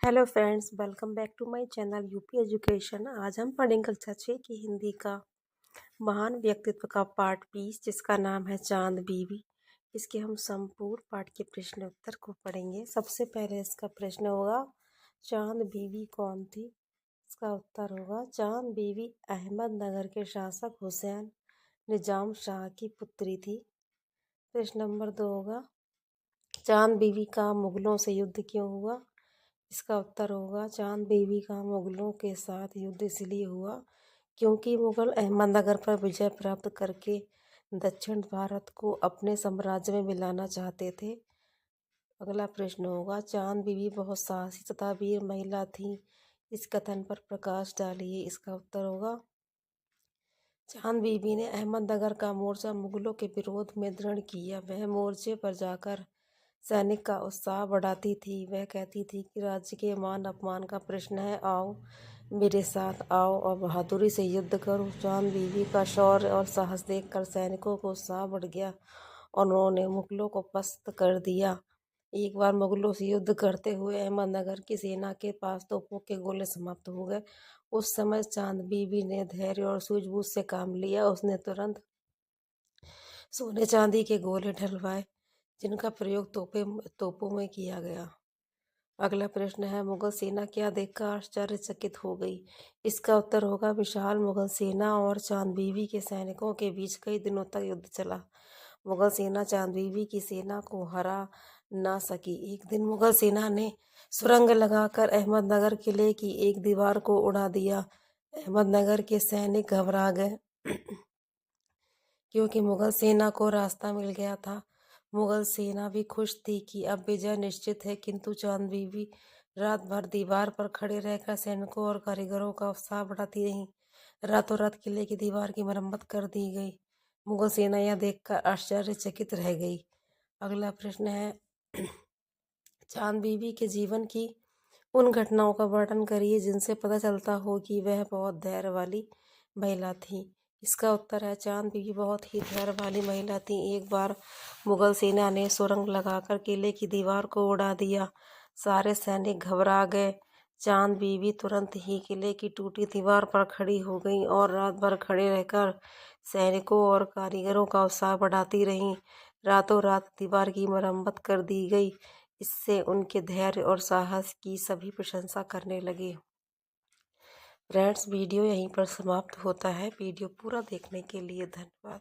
Hello friends, welcome back to my channel UP education. आज हम पढ़ेंगे कक्षा 6 की हिंदी का महान व्यक्तित्व का पार्ट 20, जिसका नाम है चांद बीवी। इसके हम संपूर्ण पाठ के प्रश्न उत्तर को पढ़ेंगे। सबसे पहले इसका प्रश्न होगा, चांद बीवी कौन थी? इसका उत्तर होगा, चांद बीवी अहमदनगर के शासक हुसैन निजाम शाह की पुत्री थी। प्रश्न नंबर 2 होगा, चांद बीवी का मुगलों से युद्ध क्यों हुआ? इसका उत्तर होगा, चांद बीवी का मुगलों के साथ युद्ध इसलिए हुआ क्योंकि मुगल अहमदनगर पर विजय प्राप्त करके दक्षिण भारत को अपने साम्राज्य में मिलाना चाहते थे। अगला प्रश्न होगा, चांद बीवी बहुत साहसी तथा वीर महिला थी। इस कथन पर प्रकाश डालिए। इसका उत्तर होगा, चांद बीबी ने अहमदनगर का मोर्चा मुगलों के विरोध में दृढ़ किया। वह मोर्चे पर जाकर सैनिक का उत्साह बढ़ाती थी। वह कहती थी कि राज्य के मान अपमान का प्रश्न है, आओ मेरे साथ, आओ और बहादुरी से युद्ध करो। चांद बीवी का शौर्य और साहस देखकर सैनिकों को उत्साह बढ़ गया और उन्होंने मुगलों को पस्त कर दिया। एक बार मुगलों से युद्ध करते हुए अहमदनगर की सेना के पास तोपों के गोले समाप्त हो गए। उस समय चांद बीबी ने धैर्य और सूझबूझ से काम लिया। उसने तुरंत सोने चांदी के गोले ढलवाए, जिनका प्रयोग तोपों में किया गया। अगला प्रश्न है, मुगल सेना क्या देखकर आश्चर्यचकित हो गई? इसका उत्तर होगा, विशाल मुगल सेना और चांद बीवी के सैनिकों के बीच कई दिनों तक युद्ध चला। मुगल सेना चांद बीवी की सेना को हरा ना सकी। एक दिन मुगल सेना ने सुरंग लगाकर अहमदनगर किले की एक दीवार को उड़ा दिया। अहमदनगर के सैनिक घबरा गए क्योंकि मुगल सेना को रास्ता मिल गया था। मुगल सेना भी खुश थी कि अब विजय निश्चित है, किंतु चांद बीवी रात भर दीवार पर खड़े रहकर सैनिकों और कारीगरों का उत्साह बढ़ाती रहीं। रातों रात किले की दीवार की मरम्मत कर दी गई। मुगल सेना यह देखकर आश्चर्यचकित रह गई। अगला प्रश्न है, चांद बीवी के जीवन की उन घटनाओं का वर्णन करिए जिनसे पता चलता हो कि वह बहुत धैर्य वाली महिला थी। इसका उत्तर है, चांद बीवी बहुत ही धैर्य वाली महिला थी। एक बार मुगल सेना ने सुरंग लगाकर किले की दीवार को उड़ा दिया। सारे सैनिक घबरा गए। चांद बीवी तुरंत ही किले की टूटी दीवार पर खड़ी हो गई और रात भर खड़े रहकर सैनिकों और कारीगरों का उत्साह बढ़ाती रहीं। रातों रात दीवार की मरम्मत कर दी गई। इससे उनके धैर्य और साहस की सभी प्रशंसा करने लगे। फ्रेंड्स, वीडियो यहीं पर समाप्त होता है। वीडियो पूरा देखने के लिए धन्यवाद।